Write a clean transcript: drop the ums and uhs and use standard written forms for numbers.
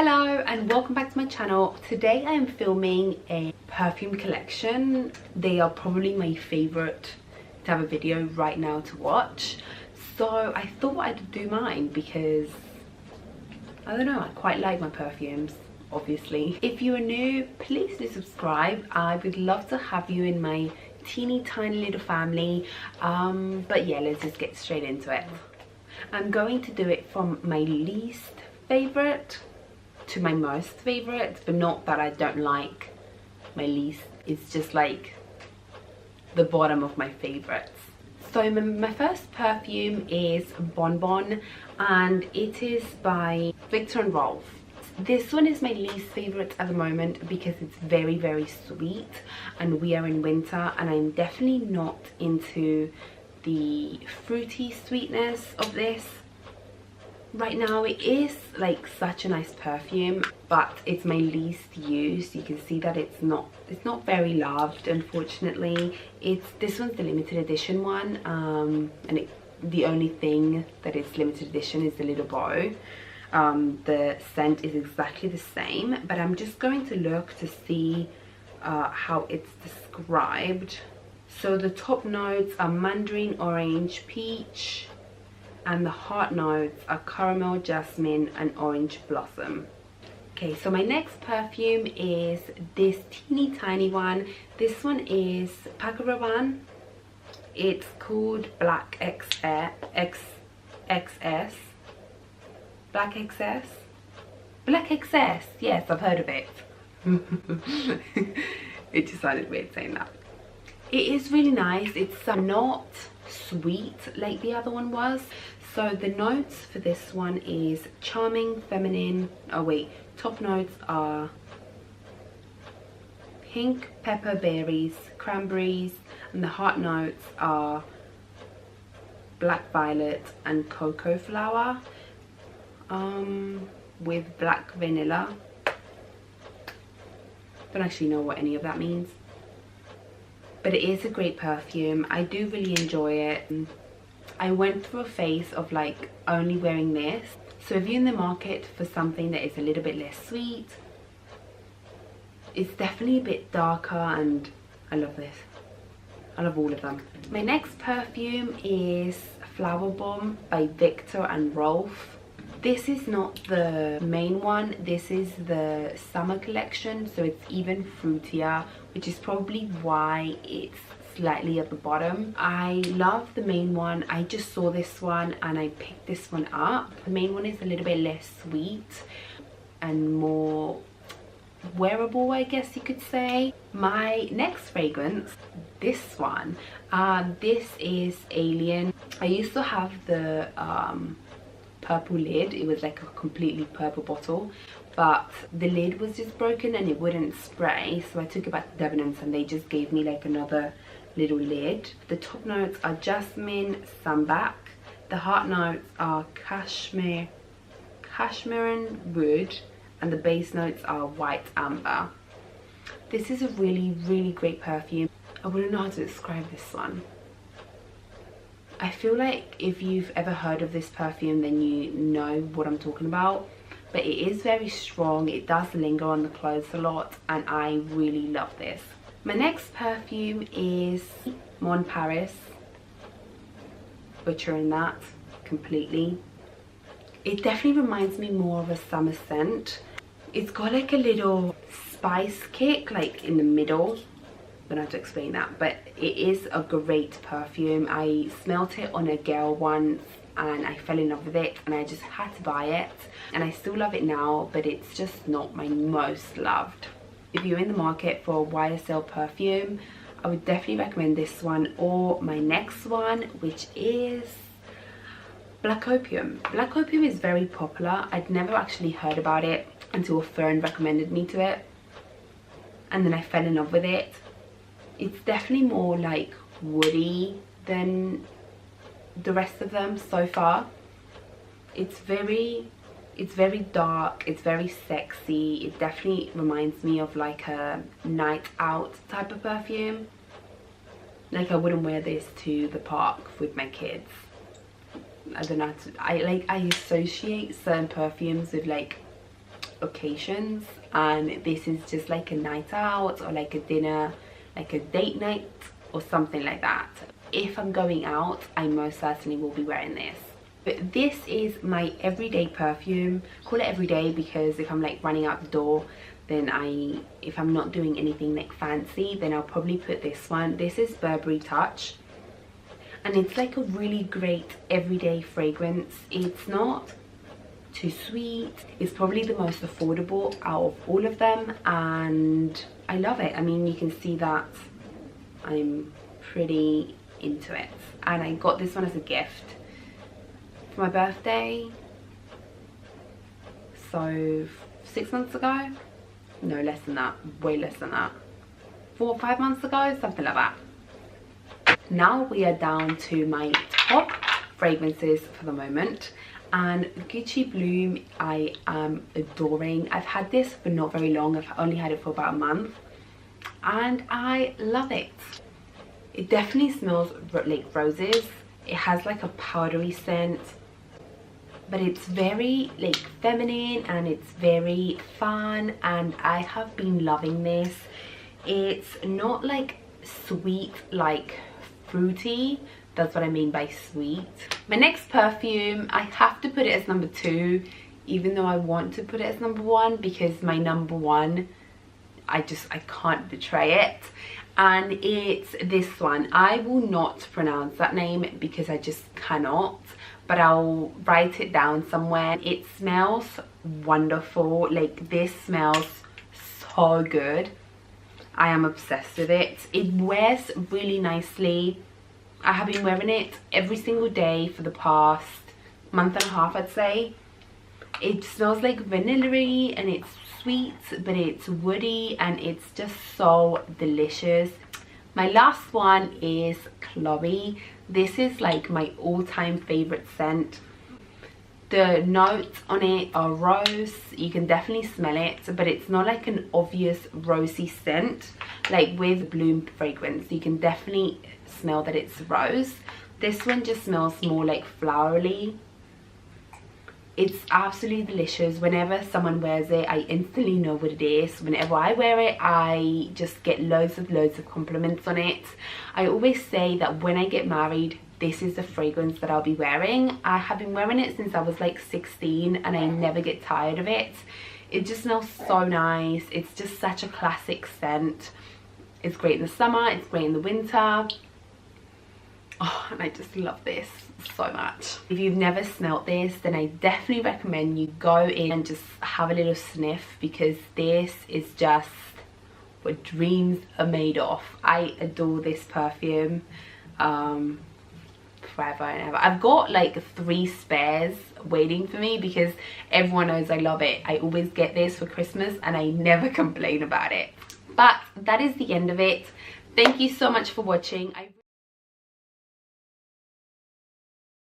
Hello and welcome back to my channel. Today I am filming a perfume collection. They are probably my favorite to have a video right now to watch. So I thought I'd do mine because, I don't know, I quite like my perfumes, obviously. If you are new, please do subscribe. I would love to have you in my teeny tiny little family. But yeah, let's just get straight into it. I'm going to do it from my least favorite to my most favorite, but not that I don't like my least, it's just like the bottom of my favorites. So my first perfume is Bonbon and it is by Viktor and Rolf. This one is my least favorite at the moment because it's very sweet and we are in winter and I'm definitely not into the fruity sweetness of this. Right now it is like such a nice perfume, but it's my least used. You can see that it's not very loved, unfortunately. This one's the limited edition one, and the only thing that it's limited edition is the little bow. The scent is exactly the same, but I'm just going to look to see how it's described. So the top notes are mandarin, orange, peach, and the heart notes are caramel, jasmine, and orange blossom. Okay, so my next perfume is this teeny tiny one. This one is Paco Rabanne. It's called Black XS. Black XS, yes, I've heard of it. It just sounded weird saying that. It is really nice. It's not sweet like the other one was. So the notes for this one is charming, feminine. Oh wait, top notes are pink, pepper, berries, cranberries, and the heart notes are black violet and cocoa flower with black vanilla. Don't actually know what any of that means, but it is a great perfume. I do really enjoy it. I went through a phase of like only wearing this. So if you're in the market for something that is a little bit less sweet, it's definitely a bit darker, and I love this. I love all of them. My next perfume is Flower Bomb by Viktor and Rolf. This is not the main one. This is the summer collection, so it's even fruitier, which is probably why it's slightly at the bottom. I love the main one. I just saw this one and I picked this one up. The main one is a little bit less sweet and more wearable, I guess you could say. My next fragrance, this one, this is Alien. I used to have the purple lid. It was like a completely purple bottle, but the lid was just broken and it wouldn't spray, so I took it back to Debenhams and they just gave me like another little lid. The top notes are jasmine, sambac. The heart notes are cashmere and wood, and the base notes are white amber. This is a really great perfume. I wouldn't know how to describe this one. I feel like if you've ever heard of this perfume, then you know what I'm talking about. But it is very strong. It does linger on the clothes a lot, and I really love this. My next perfume is Mon Paris. Butchering that completely. It definitely reminds me more of a summer scent. It's got like a little spice kick like in the middle. I don't know how to explain that, but it is a great perfume. I smelt it on a girl once and I fell in love with it and I just had to buy it, and I still love it now, but it's just not my most loved. If you're in the market for a YSL perfume, I would definitely recommend this one or my next one, which is Black Opium. Black Opium is very popular. I'd never actually heard about it until a friend recommended me to it, and then I fell in love with it. It's definitely more like woody than the rest of them so far. It's very dark, it's very sexy. It definitely reminds me of like a night out type of perfume. Like I wouldn't wear this to the park with my kids. I don't know how to, I associate certain perfumes with like occasions, and this is just like a night out or like a dinner, like a date night or something like that. If I'm going out, I most certainly will be wearing this. But this is my everyday perfume. Call it everyday because if I'm like running out the door, then if I'm not doing anything like fancy, then I'll probably put this one. This is Burberry Touch, and it's like a really great everyday fragrance. It's not too sweet. It's probably the most affordable out of all of them, and I love it. I mean, you can see that I'm pretty into it, and I got this one as a gift for my birthday, so 6 months ago. No, less than that, way less than that, 4 or 5 months ago, something like that. Now we are down to my top fragrances for the moment, and Gucci Bloom I am adoring. I've had this for not very long. I've only had it for about a month, and I love it. It definitely smells like roses. It has like a powdery scent, but it's very like feminine and it's very fun, and I have been loving this. It's not like sweet, like fruity. That's what I mean by sweet. My next perfume, I have to put it as number 2, even though I want to put it as number 1, because my number 1, I can't betray it. And it's this one. I will not pronounce that name because I just cannot, but I'll write it down somewhere. It smells wonderful. Like, this smells so good. I am obsessed with it. It wears really nicely. I have been wearing it every single day for the past month and a half, I'd say. It smells like vanilla-y, and it's sweet, but it's woody, and it's just so delicious. My last one is Chloe. This is like my all-time favorite scent. The notes on it are rose. You can definitely smell it, but it's not like an obvious rosy scent like with Bloom fragrance. You can definitely smell that it's rose. This one just smells more like flowery. It's absolutely delicious. Whenever someone wears it, I instantly know what it is. Whenever I wear it, I just get loads of compliments on it. I always say that when I get married, this is the fragrance that I'll be wearing. I have been wearing it since I was like 16, and I never get tired of it. It just smells so nice. It's just such a classic scent. It's great in the summer, it's great in the winter. Oh, and I just love this so much. If you've never smelt this, then I definitely recommend you go in and just have a little sniff, because this is just what dreams are made of. I adore this perfume forever and ever. I've got like 3 spares waiting for me because everyone knows I love it. I always get this for Christmas and I never complain about it. But that is the end of it. Thank you so much for watching.